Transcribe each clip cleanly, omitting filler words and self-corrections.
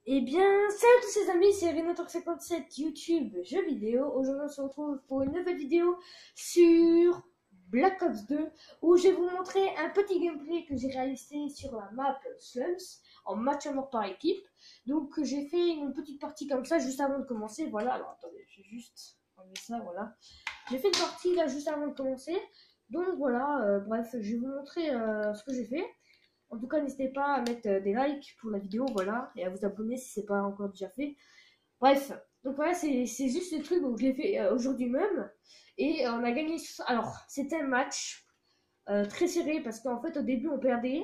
Eh bien, salut tous ces amis, c'est Renotor57 YouTube jeux vidéo. Aujourd'hui, on se retrouve pour une nouvelle vidéo sur Black Ops 2 où je vais vous montrer un petit gameplay que j'ai réalisé sur la map Slums en match à mort par équipe. Donc, j'ai fait une petite partie comme ça juste avant de commencer. Voilà, alors attendez, je vais juste enlever ça, voilà. J'ai fait une partie là juste avant de commencer. Donc, voilà, bref, je vais vous montrer ce que j'ai fait. En tout cas, n'hésitez pas à mettre des likes pour la vidéo, voilà, et à vous abonner si c'est pas encore déjà fait. Bref, donc voilà, c'est juste le truc, donc je l'ai fait aujourd'hui même, et on a gagné. Alors, c'était un match très serré parce qu'en fait, au début, on perdait,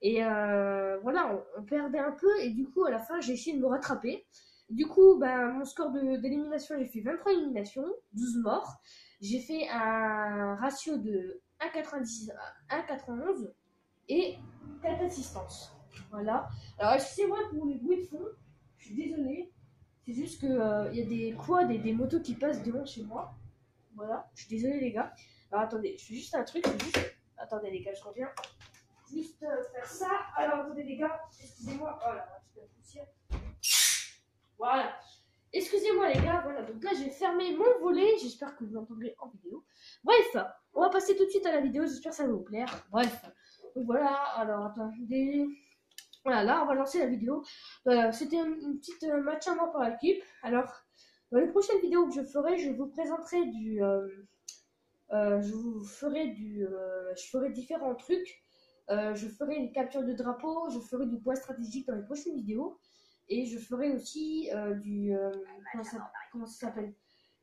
et voilà, on perdait un peu, et du coup, à la fin, j'ai essayé de me rattraper. Du coup, ben, mon score d'élimination, j'ai fait 23 éliminations, 12 morts. J'ai fait un ratio de 1,90 à 1,91 et 4 assistances. Voilà. Alors, excusez-moi pour les bruits de fond. Je suis désolée. C'est juste que y a des quads et des motos qui passent devant chez moi. Voilà. Je suis désolée, les gars. Alors, attendez. Je fais juste un truc. Attendez, les gars, je reviens. Juste faire ça. Alors, attendez, les gars. Excusez-moi. Voilà. Un petit peu de poussière. Voilà. Excusez-moi, les gars. Voilà. Donc là, j'ai fermé mon volet. J'espère que vous l'entendrez en vidéo. Bref. On va passer tout de suite à la vidéo. J'espère que ça va vous plaire. Bref. Donc voilà. Alors, attendez. Voilà, là, on va lancer la vidéo. C'était une petite match à moi par équipe. Alors, dans les prochaines vidéos que je ferai, je vous présenterai je ferai différents trucs. Je ferai une capture de drapeau, je ferai du poids stratégique dans les prochaines vidéos. Et je ferai aussi comment ça s'appelle?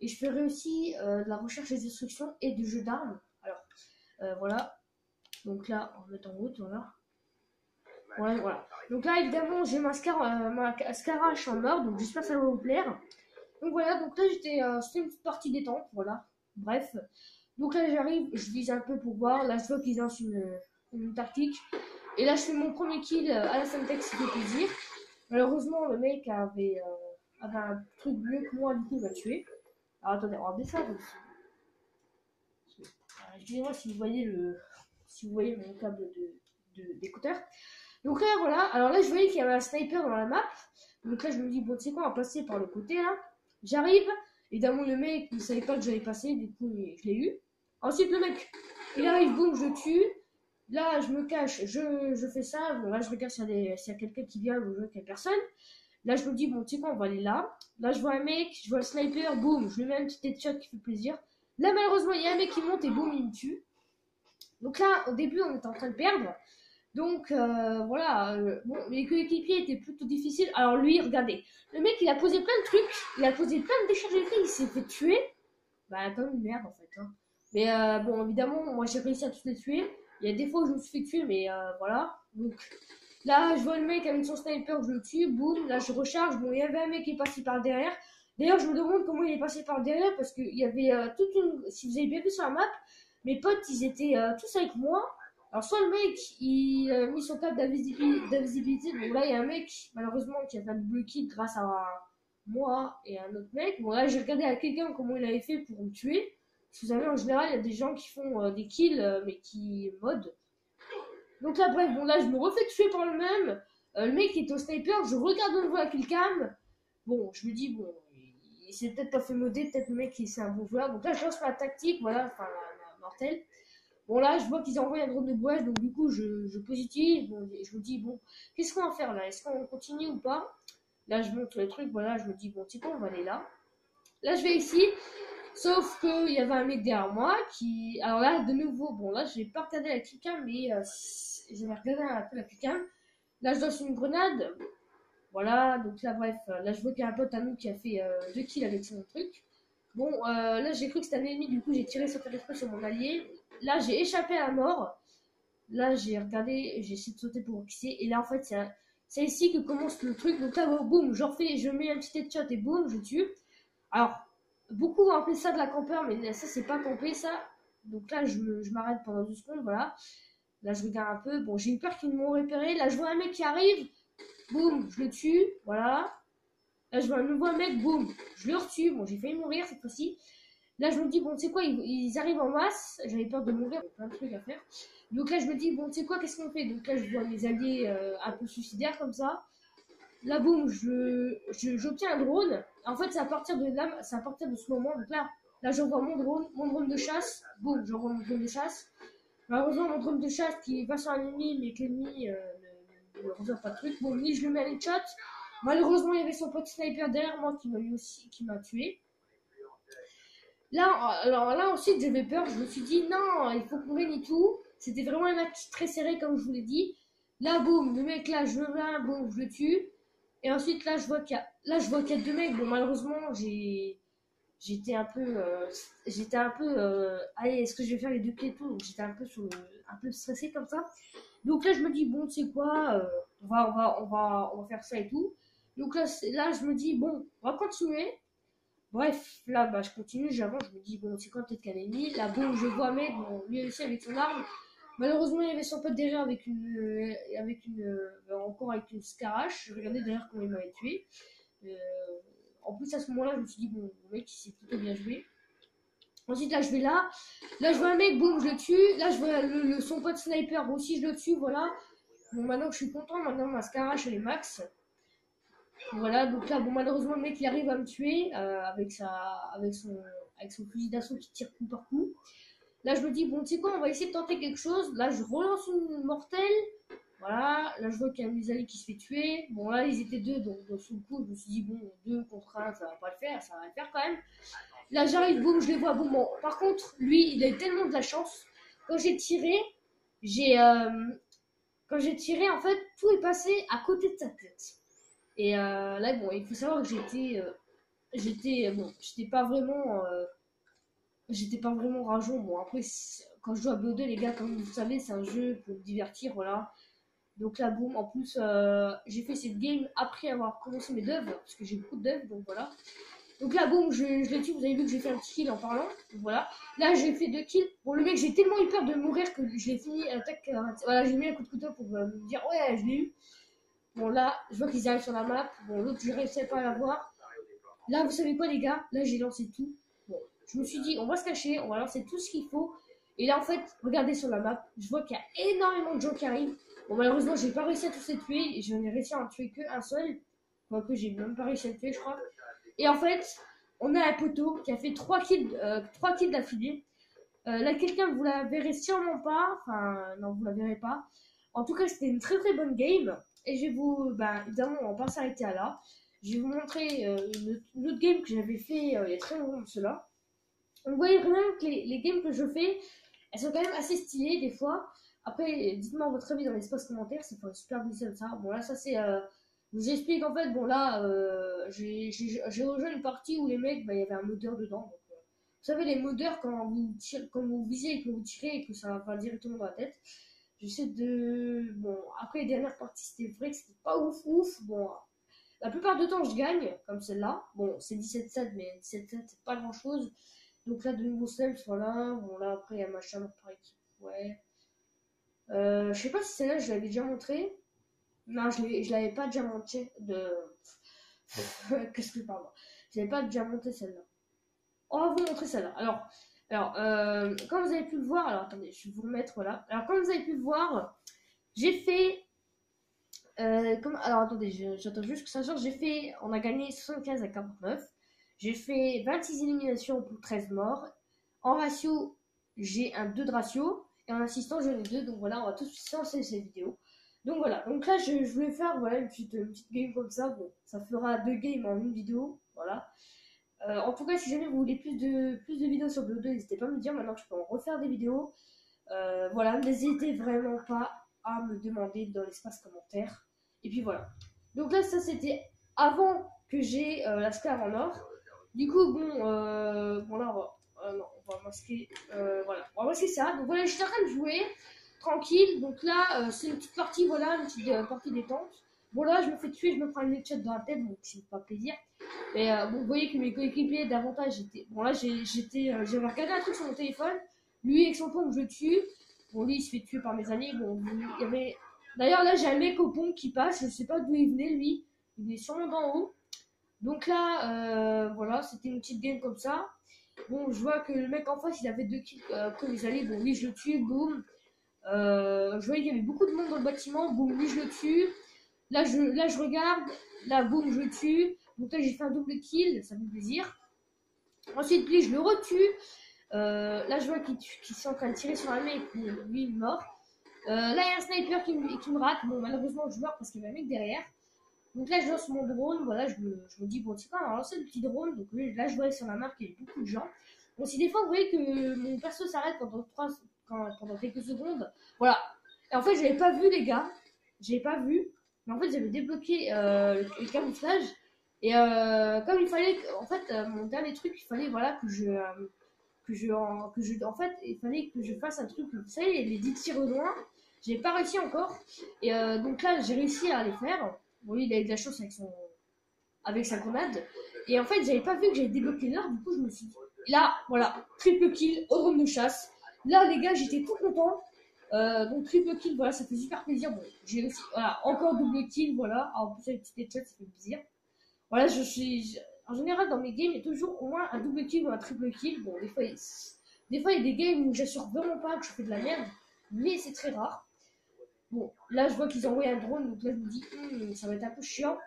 Et je ferai aussi de la recherche des instructions et du jeu d'armes. Alors, voilà. Donc là, on va mettre en route, voilà. Ouais, voilà. Donc là, évidemment, j'ai ma Scarache en or, donc j'espère que ça va vous plaire. Donc voilà, donc là, c'était une petite partie détente, voilà. Bref. Donc là, j'arrive, je vise un peu pour voir. Là, je vois qu'ils lancent une tactique. Et là, je fais mon premier kill à la Semtex, qui fait plaisir. Malheureusement, le mec avait un truc mieux que moi, du coup, il m'a tué. Alors attendez, on va baisser ça. Excusez-moi si vous voyez mon câble d'écouteur. Donc là, voilà. Alors là, je voyais qu'il y avait un sniper dans la map. Donc là, je me dis, bon, tu sais quoi, on va passer par le côté, là. J'arrive. Évidemment, le mec, il savait pas que j'allais passer. Du coup, je l'ai eu. Ensuite, le mec, il arrive, boum, je tue. Là, je me cache, je fais ça. Bon, là, je regarde s'il y a quelqu'un qui vient ou je vois qu'il y a personne. Là, je me dis, bon, tu sais quoi, on va aller là. Là, je vois un mec, je vois le sniper, boum, je lui mets un petit headshot qui fait plaisir. Là, malheureusement, il y a un mec qui monte et boum, il me tue. Donc là, au début, on était en train de perdre. Donc voilà, bon, les coéquipiers étaient plutôt difficiles. Alors lui, regardez, le mec il a posé plein de trucs, il a posé plein de décharges électriques, il s'est fait tuer. Bah comme une merde en fait. Hein. Mais bon, évidemment, moi j'ai réussi à tous les tuer. Il y a des fois où je me suis fait tuer, mais voilà. Donc là, je vois le mec avec son sniper, je le tue, boum, là je recharge. Bon, il y avait un mec qui est passé par derrière. D'ailleurs, je me demande comment il est passé par derrière parce qu'il y avait toute une. Si vous avez bien vu sur la map, mes potes ils étaient tous avec moi. Alors, soit le mec il a mis son câble d'invisibilité, donc là il y a un mec malheureusement qui a fait un double kill grâce à moi et un autre mec. Bon, là j'ai regardé à quelqu'un comment il avait fait pour me tuer. Parce que vous savez, en général, il y a des gens qui font des kills mais qui modent. Donc là, bref, bon, là je me refais tuer par le même. Le mec qui est au sniper, je regarde de nouveau la killcam. Bon, je me dis, bon, il s'est peut-être pas fait modder, peut-être le mec c'est un bon joueur. Donc là, je lance ma tactique, voilà, enfin, la mortelle. Bon, là, je vois qu'ils envoient un drone de brouillage, donc du coup, je positive. Bon, je me dis, bon, qu'est-ce qu'on va faire là? Est-ce qu'on continue ou pas? Là, je monte le truc, voilà, je me dis, bon, tu sais quoi, on va aller là. Là, je vais ici, sauf qu'il y avait un mec derrière moi qui. Alors là, de nouveau, bon, là, je vais pas regarder la killcam, mais j'avais regardé un peu la killcam. Là, je lance une grenade. Voilà, donc là, bref, là, je vois qu'il y a un pote à nous qui a fait 2 kills avec son truc. Bon, là, j'ai cru que c'était un ennemi, du coup, j'ai tiré sur téléphone sur mon allié. Là, j'ai échappé à mort. Là, j'ai regardé, j'ai essayé de sauter pour kisser. Et là, en fait, c'est ici que commence le truc. Donc là, boum, je mets un petit headshot et boum, je tue. Alors, beaucoup vont appeler ça de la campeur, mais ça, c'est pas camper, ça. Donc là, je m'arrête pendant 2 secondes, voilà. Là, je regarde un peu. Bon, j'ai eu peur qu'ils m'ont repéré. Là, je vois un mec qui arrive. Boum, je le tue, voilà. Là, je vois un nouveau mec, boum, je le retue. Bon, j'ai failli mourir cette fois-ci. Là, je me dis, bon, tu sais quoi, ils arrivent en masse. J'avais peur de mourir, plein de trucs à faire. Donc là, je me dis, bon, tu sais quoi, qu'est-ce qu'on fait? Donc là, je vois mes alliés un peu suicidaires comme ça. là boum, j'obtiens un drone. En fait, c'est à partir de là, c'est à partir de ce moment. Donc là j'envoie mon drone de chasse. Boum, j'envoie mon drone de chasse. Malheureusement, mon drone de chasse qui va sur un ennemi, mais que l'ennemi ne reçoit pas de truc. Bon, lui, je le mets à l'headshot. Malheureusement, il y avait son pote sniper derrière moi qui m'a eu aussi, qui m'a tué. Là, alors là ensuite, j'avais peur. Je me suis dit non, il faut qu'on gagne tout. C'était vraiment un match très serré, comme je vous l'ai dit. Là, boum, le mec là, je le viens, boum, je le tue. Et ensuite, là, je vois qu'il y a deux mecs. Bon, malheureusement, j'étais un peu allez, est-ce que je vais faire les deux clés et tout, donc j'étais un peu un peu stressé comme ça. Donc là je me dis bon, tu sais quoi, on va faire ça et tout. Donc là je me dis bon, on va continuer. Bref, là bah je continue, j'avance, je me dis bon, c'est quoi, peut-être qu'un ennemi. Là bon, je vois un mec, bon, lui aussi avec son arme. Malheureusement il y avait son pote derrière encore avec une scarache. Je regardais derrière comment il m'avait tué. euh, En plus, à ce moment-là, je me suis dit, bon, le mec, il s'est plutôt bien joué. Ensuite, là, je vais là. Là, je vois un mec, boum, je le tue. Là, je vois son pote sniper aussi, je le tue, voilà. Bon, maintenant que je suis content, maintenant ma scarache, elle est max. Voilà, donc là, bon, malheureusement, le mec, il arrive à me tuer avec son fusil d'assaut qui tire coup par coup. Là, je me dis, bon, tu sais quoi, on va essayer de tenter quelque chose. Là, je relance une mortelle. Voilà, là, je vois qu'il y a un de mes amis qui se fait tuer. Bon, là, ils étaient deux, donc sous le coup, je me suis dit, bon, deux contre un, ça va pas le faire, ça va le faire quand même. Là, j'arrive, boum, je les vois, boum. Bon, par contre, lui, il a eu tellement de la chance. Quand j'ai tiré, j'ai. Quand j'ai tiré, en fait, tout est passé à côté de sa tête. Et là, bon, il faut savoir que j'étais pas vraiment. J'étais pas vraiment rageant. Bon, après, quand je joue à BO2, les gars, comme vous savez, c'est un jeu pour me divertir, voilà. Donc là, boum, en plus, j'ai fait cette game après avoir commencé mes devs, parce que j'ai beaucoup de devs, donc voilà. Donc là, boum, je l'ai tué, vous avez vu que j'ai fait un petit kill en parlant, donc voilà. Là, j'ai fait 2 kills. Bon, le mec, j'ai tellement eu peur de mourir que je l'ai fini à l'attaque. Voilà, j'ai mis un coup de couteau pour me dire, ouais, je l'ai eu. Bon, là, je vois qu'ils arrivent sur la map. Bon, l'autre, je réussis pas à l'avoir. Là, vous savez quoi, les gars? Là, j'ai lancé tout. Bon, je me suis dit, on va se cacher, on va lancer tout ce qu'il faut. Et là, en fait, regardez sur la map, je vois qu'il y a énormément de gens qui arrivent. Bon, malheureusement, j'ai pas réussi à tous les tuer. Et j'en ai réussi à en tuer qu'un seul. Quoique, j'ai même pas réussi à le tuer, je crois. Et en fait, on a un poteau qui a fait 3 kills d'affilée. Là, quelqu'un, vous la verrez sûrement pas. Enfin, non, vous la verrez pas. En tout cas, c'était une très très bonne game. Et je vais vous. Ben, évidemment, on va pas s'arrêter à là. Je vais vous montrer une autre game que j'avais fait il y a très longtemps de cela. Vous voyez vraiment que les games que je fais, elles sont quand même assez stylées des fois. Après, dites-moi votre avis dans l'espace commentaire, c'est pas super visuel ça. Bon, là, ça c'est. Je vous explique en fait, bon là, j'ai rejoint une partie où les mecs, bah, il y avait un modeur dedans. Donc, vous savez, les modeurs, quand vous visez et que vous tirez et que ça va directement dans la tête. J'essaie de. Bon, après les dernières parties, c'était vrai que c'était pas ouf ouf. Bon, la plupart du temps, je gagne, comme celle-là. Bon, c'est 17-7, mais 17-7, c'est pas grand-chose. Donc là, de nouveau self, voilà. Bon, là, après, il y a machin par équipe. Ouais. Je sais pas si celle-là, je l'avais déjà montré. Non, je l'avais pas déjà montré de. Qu'est-ce que je parle? Je l'avais pas déjà montré celle-là. On va vous montrer celle-là. Comme vous avez pu le voir, alors attendez, je vais vous remettre, voilà. Alors, comme vous avez pu le voir, j'ai fait. Alors attendez, j'attends juste que ça change. On a gagné 75 à 49. J'ai fait 26 éliminations pour 13 morts. En ratio, j'ai un 2 de ratio. Et en assistant, j'en ai 2. Donc voilà, on va tout de suite lancer cette vidéo. Donc voilà, donc là, je voulais faire voilà, une petite game comme ça. Bon, ça fera 2 games en une vidéo. Voilà. En tout cas, si jamais vous voulez plus de vidéos sur BO2, n'hésitez pas à me dire. Maintenant, je peux en refaire des vidéos. Voilà, n'hésitez vraiment pas à me demander dans l'espace commentaire. Et puis voilà. Donc là, ça c'était avant que j'ai la scar en or. Du coup, bon là, non, on va masquer. Voilà, on va masquer ça. Donc voilà, j'étais en train de jouer tranquille. Donc là, c'est une petite partie, voilà, une petite partie détente. Bon là, je me fais tuer, je me prends une headshot dans la tête, donc c'est pas plaisir. Mais bon, vous voyez que mes coéquipiers davantage étaient. Bon là, j'avais regardé un truc sur mon téléphone. Lui, avec son pompe, je le tue. Bon, lui, il se fait tuer par mes amis. Bon, il y avait. D'ailleurs, là, j'ai un mec au pont qui passe. Je sais pas d'où il venait, lui. Il venait sûrement d'en haut. Donc là, voilà, c'était une petite game comme ça. Bon, je vois que le mec en face, il avait 2 kills comme les alliés. Bon, lui, je le tue, boum. Je voyais qu'il y avait beaucoup de monde dans le bâtiment. Boum, lui, je le tue. Là, je regarde. Là, boum, je tue. Donc là, j'ai fait un double kill. Ça fait plaisir. Ensuite, lui, je le retue. Là, je vois qu'il est en train de tirer sur un mec. Lui, il est mort. Là, il y a un sniper qui me rate. Bon, malheureusement, je meurs parce qu'il y a un mec derrière. Donc là, je lance mon drone. Voilà, je me dis, bon, c'est quoi, on va lancer le petit drone. Donc là, je vois sur la map qu'il y a beaucoup de gens. Bon, si des fois, vous voyez que mon perso s'arrête pendant quelques secondes. Voilà. Et en fait, j'avais pas vu, les gars. J'avais pas vu. Mais en fait, j'avais débloqué le camouflage. Et comme il fallait, en fait, mon dernier truc, il fallait, voilà, en fait, il fallait que je fasse un truc, vous savez, les 10 tirs au loin, j'ai pas réussi encore. Et donc là, j'ai réussi à les faire. Bon, lui, il a eu de la chance avec sa grenade. Et en fait, j'avais pas vu que j'avais débloqué l'art, du coup, je me suis dit, là, voilà, triple kill, au drone de chasse. Là, les gars, j'étais tout content. Donc, triple kill, voilà, ça fait super plaisir. Bon, j'ai réussi, voilà, encore double kill, voilà. En plus, avec petite headshot, ça fait plaisir. Voilà, en général, dans mes games, il y a toujours au moins un double kill ou un triple kill. Bon, des fois, il y a des games où j'assure vraiment pas que je fais de la merde, mais c'est très rare. Bon, là, je vois qu'ils ont envoyé un drone, donc là, je me dis, ça va être un peu chiant.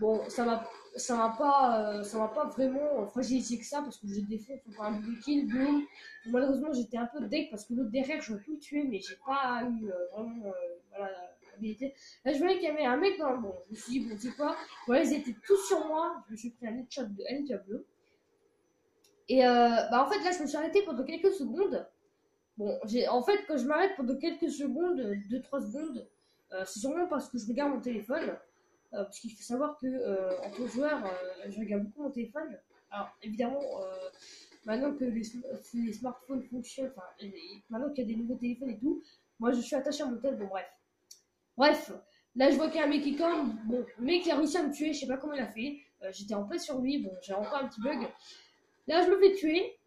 Bon, ça m'a pas vraiment fragilisé que ça, parce que j'ai défoncé pour un double kill, boum. Malheureusement, j'étais un peu deck, parce que l'autre derrière, j'aurais pu le tuer, mais j'ai pas eu vraiment, voilà, l'habilité. Là, je voyais qu'il y avait un mec dans le bon. Je me suis dit, bon, tu sais quoi, voilà, ils étaient tous sur moi, je me suis pris un headshot bleu. Et bah, en fait, là, je me suis arrêté pendant quelques secondes. Bon, en fait, quand je m'arrête pendant quelques secondes, 2-3 secondes, c'est sûrement parce que je regarde mon téléphone. Parce qu'il faut savoir que en tant que joueur, je regarde beaucoup mon téléphone. Alors évidemment, maintenant que les smartphones fonctionnent, enfin, maintenant qu'il y a des nouveaux téléphones et tout, moi je suis attaché à mon téléphone. Bon, bref, là je vois qu'il y a un mec qui comme, bon, le mec il a réussi à me tuer, je sais pas comment il a fait. J'étais en paix sur lui, bon, j'ai encore un petit bug. Là je me fais tuer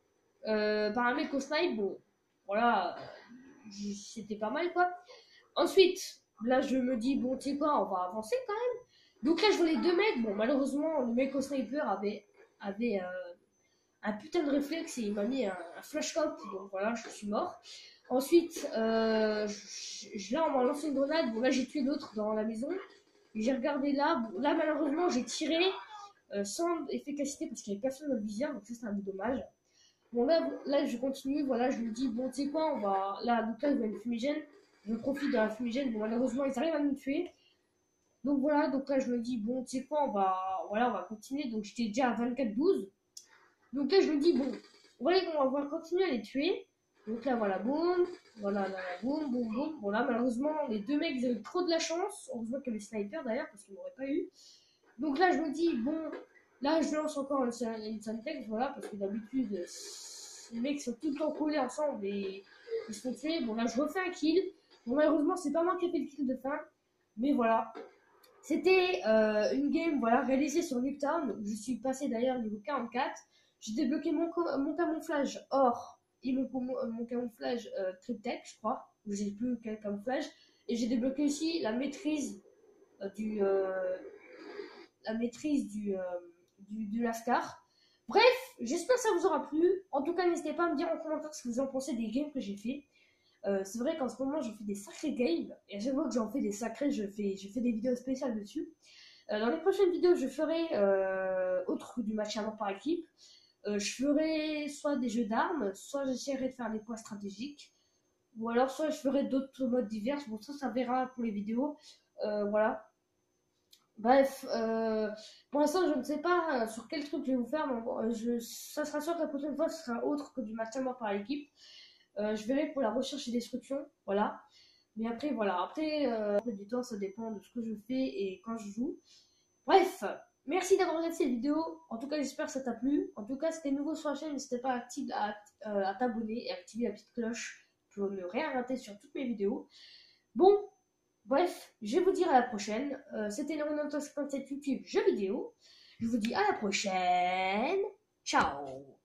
par un mec au snipe, bon, voilà, c'était pas mal quoi. Ensuite, là je me dis, bon, tu sais quoi, on va avancer quand même. Donc là, je vois les deux mecs. Bon, malheureusement, le mec au sniper avait un putain de réflexe et il m'a mis un flashcop. Donc voilà, je suis mort. Ensuite, là, on m'a lancé une grenade. Bon, là, j'ai tué l'autre dans la maison. J'ai regardé là. Bon, là, malheureusement, j'ai tiré sans efficacité parce qu'il n'y avait personne dans le viseur. Donc ça, c'est un peu dommage. Bon, là, je continue. Voilà, je me dis, bon, tu sais quoi, on va. Là, donc là, il y a une fumigène. Je profite de la fumigène. Bon, malheureusement, ils arrivent à nous tuer. Donc voilà, donc là je me dis, bon, tu sais quoi, on va continuer. Donc j'étais déjà à 24-12. Donc là je me dis, bon, on va continuer à les tuer. Donc là voilà, boum, voilà, là, boum, boum, boum. Bon là malheureusement, les deux mecs ils avaient trop de la chance. On voit qu'il y avait sniper d'ailleurs parce qu'ils m'auraient pas eu. Donc là je me dis, bon, là je lance encore une Syntex, voilà, parce que d'habitude, les mecs sont tout le temps collés ensemble et ils se font tuer. Bon là je refais un kill. Bon malheureusement c'est pas moi qui ai fait le kill de fin. Mais voilà, c'était une game voilà, réalisée sur Nuketown. Je suis passé d'ailleurs niveau 44. J'ai débloqué mon camouflage or et mon camouflage Cryptech, je crois. J'ai plus quel camouflage. Et j'ai débloqué aussi la maîtrise du du Lascar. Bref, j'espère que ça vous aura plu. En tout cas, n'hésitez pas à me dire en commentaire ce que vous en pensez des games que j'ai fait. C'est vrai qu'en ce moment, je fais des sacrés games. Et à chaque fois que j'en fais des sacrés, je fais des vidéos spéciales dessus. Dans les prochaines vidéos, je ferai autre du match à mort par équipe. Je ferai soit des jeux d'armes, soit j'essaierai de faire des points stratégiques. Ou alors, soit je ferai d'autres modes divers. Bon, ça verra pour les vidéos. Voilà. Bref, pour l'instant, je ne sais pas sur quel truc je vais vous faire. Mais bon, ça sera sûr que la prochaine fois, ce sera autre que du match à mort par équipe. Je verrai pour la recherche et destruction, voilà. Mais après, voilà, après du temps, ça dépend de ce que je fais et quand je joue. Bref, merci d'avoir regardé cette vidéo. En tout cas, j'espère que ça t'a plu. En tout cas, si t'es nouveau sur la chaîne, n'hésite pas à t'abonner et à activer la petite cloche pour ne rien rater sur toutes mes vidéos. Bon, bref, je vais vous dire à la prochaine. C'était Leonardo 57 YouTube jeux vidéo. Je vous dis à la prochaine. Ciao.